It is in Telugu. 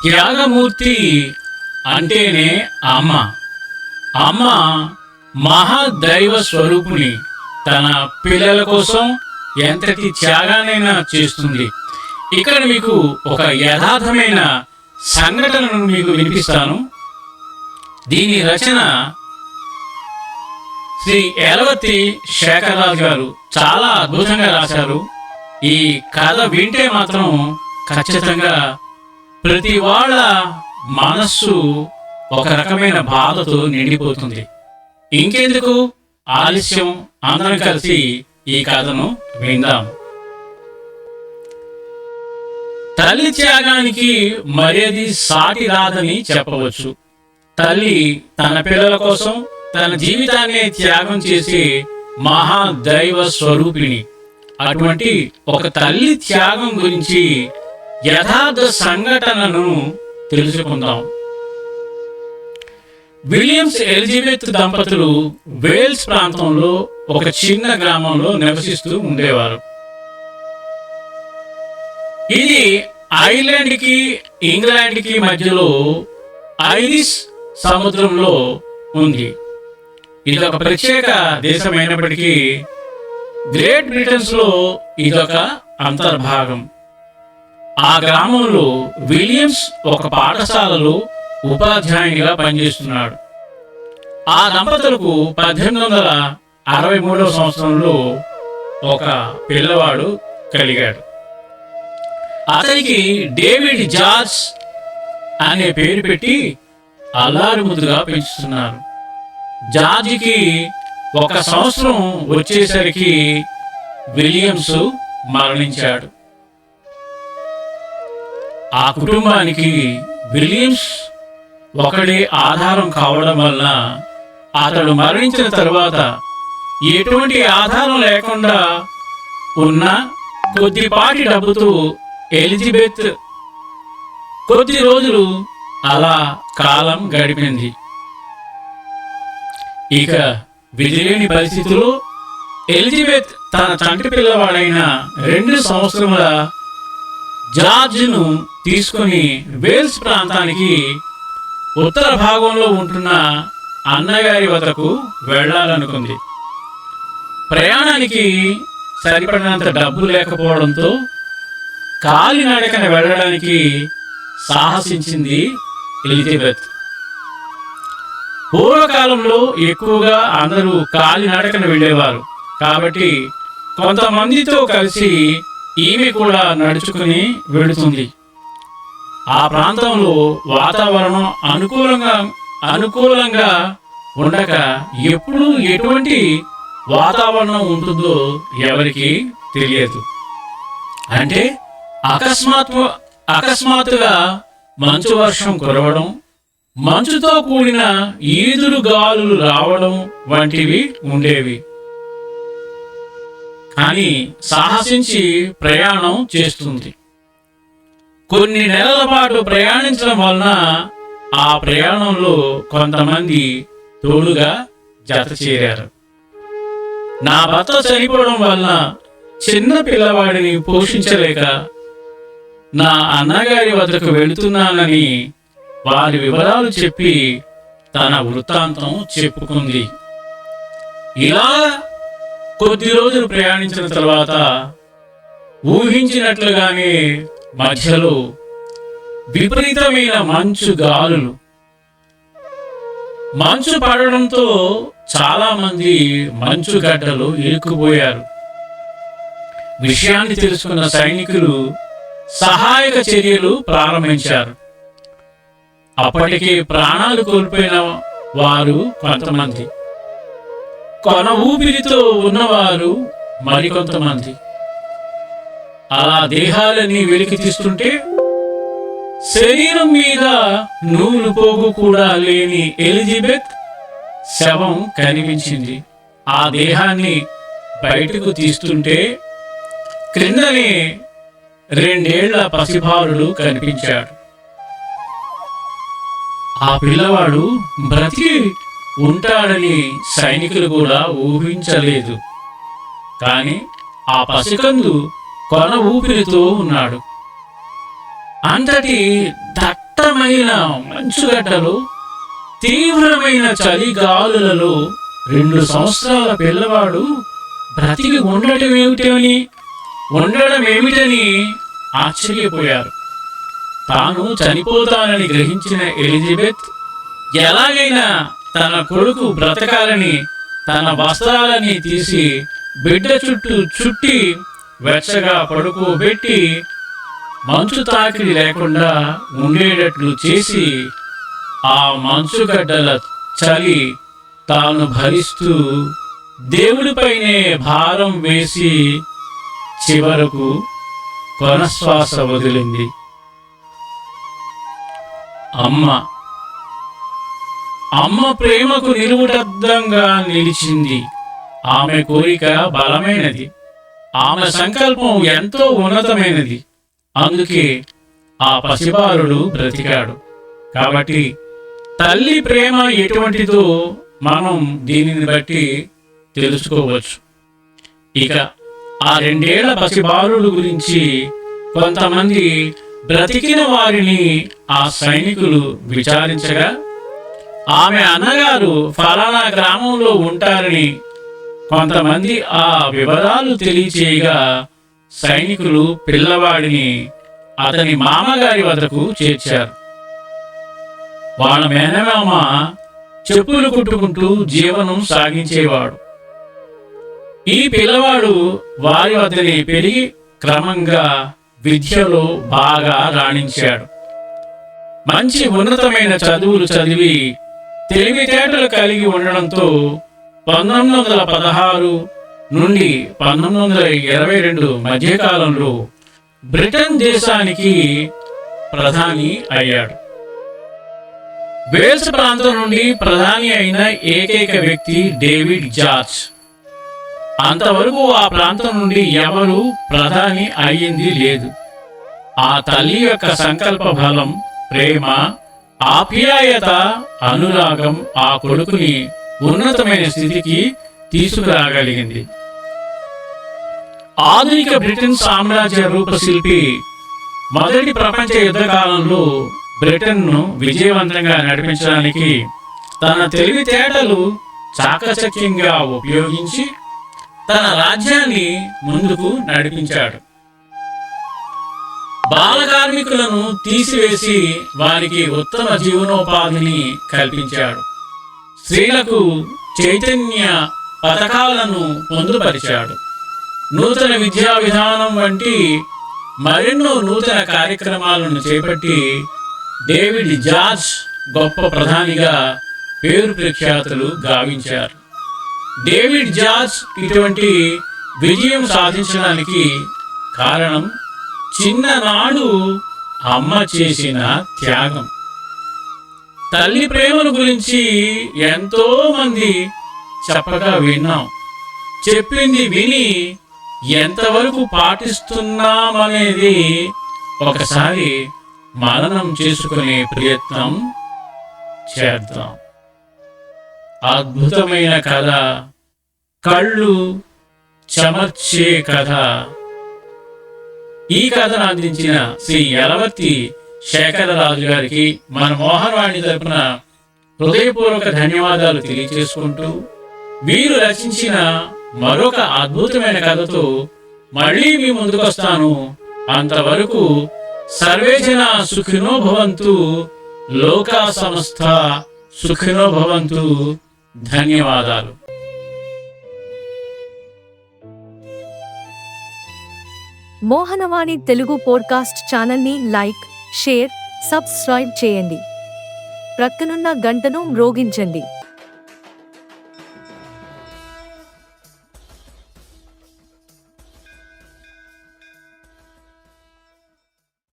త్యాగమూర్తి అంటేనే అమ్మ. అమ్మ మహాదైవ స్వరూపుని. తన పిల్లల కోసం ఎంతటి త్యాగానైనా చేస్తుంది. ఇక్కడ మీకు ఒక యథార్థమైన సంఘటనను మీకు వినిపిస్తాను. దీని రచన శ్రీ ఎలవత్తి శేఖరరాజు గారు చాలా అద్భుతంగా రాశారు. ఈ కథ వింటే మాత్రం ఖచ్చితంగా ప్రతి వాళ్ళ మనస్సు ఒక రకమైన బాధతో నిండిపోతుంది. ఇంకెందుకు ఆలస్యం, అందరం కలిసి ఈ కథను విందాం. తల్లి త్యాగానికి మరేది సాటి రాదని చెప్పవచ్చు. తల్లి తన పిల్లల కోసం తన జీవితాన్ని త్యాగం చేసే మహాదైవ స్వరూపిణి. అటువంటి ఒక తల్లి త్యాగం గురించి యథార్థ సంఘటనను తెలుసుకుందాం. విలియమ్స్ ఎలిజబెత్ దంపతులు వేల్స్ ప్రాంతంలో ఒక చిన్న గ్రామంలో నివసిస్తూ ఉండేవారు. ఇది ఐర్లాండ్కి ఇంగ్లాండ్కి మధ్యలో ఐరిష్ సముద్రంలో ఉంది. ఇది ఒక ప్రత్యేక దేశమైనప్పటికీ గ్రేట్ బ్రిటన్స్ లో ఇదొక అంతర్భాగం. ఆ గ్రామంలో విలియమ్స్ ఒక పాఠశాలలో ఉపాధ్యాయునిగా పనిచేస్తున్నాడు. ఆ దంపతులకు 1863 సంవత్సరంలో ఒక పిల్లవాడు కలిగాడు. అతనికి డేవిడ్ జార్జ్ అనే పేరు పెట్టి అల్లారు ముద్దుగా పెంచుతున్నారు. జార్జికి 1 సంవత్సరం వచ్చేసరికి విలియమ్స్ మరణించాడు. ఆ కుటుంబానికి విలియమ్స్ ఒకడే ఆధారం కావడం వల్ల అతడు మరణించిన తరువాత ఎటువంటి ఆధారం లేకుండా ఉన్న కొద్దిపాటి డబ్బుతో ఎలిజబెత్ కొద్ది రోజులు అలా కాలం గడిపింది. ఇక విధిలేని పరిస్థితుల్లో ఎలిజబెత్ తన చంటి పిల్లవాడైన 2 సంవత్సరముల జార్జ్ను తీసుకుని వేల్స్ ప్రాంతానికి ఉత్తర భాగంలో ఉంటున్న అన్నగారి వద్దకు వెళ్లాలనుకుంది. ప్రయాణానికి సరిపడినంత డబ్బు లేకపోవడంతో కాలినడకన వెళ్ళడానికి సాహసించింది ఎలిజబెత్. పూర్వకాలంలో ఎక్కువగా అందరూ కాలినడకన వెళ్ళేవారు కాబట్టి కొంతమందితో కలిసి ఈమె కూడా నడుచుకుని వెళుతుంది. ఆ ప్రాంతంలో వాతావరణం అనుకూలంగా ఉండక ఎప్పుడు ఎటువంటి వాతావరణం ఉంటుందో ఎవరికి తెలియదు. అంటే అకస్మాత్తుగా మంచు వర్షం కురవడం, మంచుతో కూడిన ఈదురు గాలులు రావడం వంటివి ఉండేవి. కానీ సాహసించి ప్రయాణం చేస్తుంది. కొన్ని నెలల పాటు ప్రయాణించడం వలన ఆ ప్రయాణంలో కొంతమంది తోడుగా జత చేరారు. నా భర్త చనిపోవడం వలన చిన్న పిల్లవాడిని పోషించలేక నా అన్నగారి వద్దకు వెళుతున్నానని వారి వివరాలు చెప్పి తన వృత్తాంతం చెప్పుకుంది. ఇలా కొద్ది రోజులు ప్రయాణించిన తర్వాత ఊహించినట్లుగానే మధ్యలో విపరీతమైన మంచు పడడంతో చాలా మంది మంచు గడ్డలు ఇరుక్కుపోయారు. విషయాన్ని తెలుసుకున్న సైనికులు సహాయక చర్యలు ప్రారంభించారు. అప్పటికే ప్రాణాలు కోల్పోయిన వారు కొంతమంది, కొన ఊపిరితో ఉన్నవారు మరికొంతమంది. అలా దేహాలన్నీ వెలికి తీస్తుంటే శరీరం మీద నూలు పోగు కూడా లేని ఎలిజబెత్ శవం కనిపించింది. ఆ దేహాన్ని బయటకు తీస్తుంటే క్రిందనే 2 ఏళ్ల పసిబాలుడు కనిపించాడు. ఆ పిల్లవాడు బ్రతికి ఉంటాడని సైనికులు కూడా ఊహించలేదు. కానీ ఆ పసికందు కొన ఊపిరితో ఉన్నాడు. అంతటి దట్టమైన మంచుగడ్డలు, తీవ్రమైన చలిగాలులలో 2 సంవత్సరాల పిల్లవాడు బ్రతికి ఉండడం ఏమిటని ఆశ్చర్యపోయారు. తాను చనిపోతానని గ్రహించిన ఎలిజబెత్ ఎలాగైనా తన కొడుకు బ్రతకాలని తన వస్త్రాలని తీసి బిడ్డ చుట్టూ చుట్టి వెచ్చగా పడుకోబెట్టి మంచు తాకిడి లేకుండా ఉండేటట్లు చేసి ఆ మంచుగడ్డల చలి తాను భరిస్తూ దేవుడిపైనే భారం వేసి చివరకు కొనశ్వాస వదిలింది. అమ్మ ప్రేమకు నిలువుటద్దంగా నిలిచింది. ఆమె కోరిక బలమైనది, ఆమె సంకల్పం ఎంతో ఉన్నతమైనది. అందుకే ఆ పసిబాలుడు బ్రతికాడు. కాబట్టి తల్లి ప్రేమ ఎటువంటిదో మనం దీనిని బట్టి తెలుసుకోవచ్చు. ఇక ఆ 2 ఏళ్ల పసిబాలుడు గురించి కొంతమంది బ్రతికిన వారిని ఆ సైనికులు విచారించగా, ఆమె అన్నగారు ఫలానా గ్రామంలో ఉంటారని కొంతమంది ఆ వివరాలు తెలియచేయగా, సైనికులు పిల్లవాడిని అతని మామగారి వద్దకు చేర్చారు. వాళ్ళ మేనమామ చెప్పులు కుట్టుకుంటూ జీవనం సాగించేవాడు. ఈ పిల్లవాడు వారి వద్దనే పెరిగి క్రమంగా విద్యలో బాగా రాణించాడు. మంచి ఉన్నతమైన చదువులు చదివి తెలివితేటలు కలిగి ఉండడంతో 1916 నుండి 1922 మధ్యకాలంలో బ్రిటన్ దేశానికి ప్రధాని అయ్యాడు. వేల్స్ ప్రాంతం నుండి ప్రధాని అయిన ఏకైక వ్యక్తి డేవిడ్ జార్జ్. అంతవరకు ఆ ప్రాంతం నుండి ఎవరు ప్రధాని అయ్యింది లేదు. ఆ తల్లి యొక్క సంకల్ప బలం, ప్రేమ, ఆప్యాయత, అనురాగం ఆ కొడుకుని ఉన్నతమైన స్థితికి తీసుకురాగలిగింది. ఆధునిక బ్రిటన్ సామ్రాజ్య రూపశిల్పి మొదటి ప్రపంచ యుద్ధ కాలంలో బ్రిటన్ను విజయవంతంగా నడిపించడానికి తన తెలివితేటలు చాకచక్యంగా ఉపయోగించి తన రాజ్యాన్ని ముందుకు నడిపించాడు. బాల కార్మికులను తీసివేసి వారికి ఉత్తమ జీవనోపాధిని కల్పించాడు. స్త్రీలకు చైతన్య పథకాలను పొందుపరిచాడు. నూతన విద్యా విధానం వంటి మరెన్నో నూతన కార్యక్రమాలను చేపట్టి డేవిడ్ జార్జ్ గొప్ప ప్రధానిగా పేరు ప్రఖ్యాతులు గావించారు. డేవిడ్ జార్జ్ ఇటువంటి విజయం సాధించడానికి కారణం చిన్ననాడు అమ్మ చేసిన త్యాగం. తల్లి ప్రేమను గురించి ఎంతో మంది చెప్పగా విన్నాం. చెప్పింది విని ఎంతవరకు పాటిస్తున్నామనేది ఒకసారి మననం చేసుకునే ప్రయత్నం చేద్దాం. అద్భుతమైన కథ, కళ్ళు చెమర్చే కథ. ఈ కథను అందించిన శ్రీ యలవర్తి శేఖరరాజు గారికి మన మోహనవాణి తరపున హృదయపూర్వక ధన్యవాదాలు తెలియజేసుకుంటూ, వీరు రచించిన మరొక అద్భుతమైన కథతో మళ్ళీ మీ ముందుకొస్తాను. అంతవరకు సర్వే జనా సుఖినో భవంతు, లోకా సమస్త సుఖినో భవంతు. ధన్యవాదాలు. మోహనవాణి తెలుగు పోడ్కాస్ట్ ఛానల్ని లైక్, షేర్, సబ్స్క్రైబ్ చేయండి. ప్రక్కనున్న గంటను మ్రోగించండి.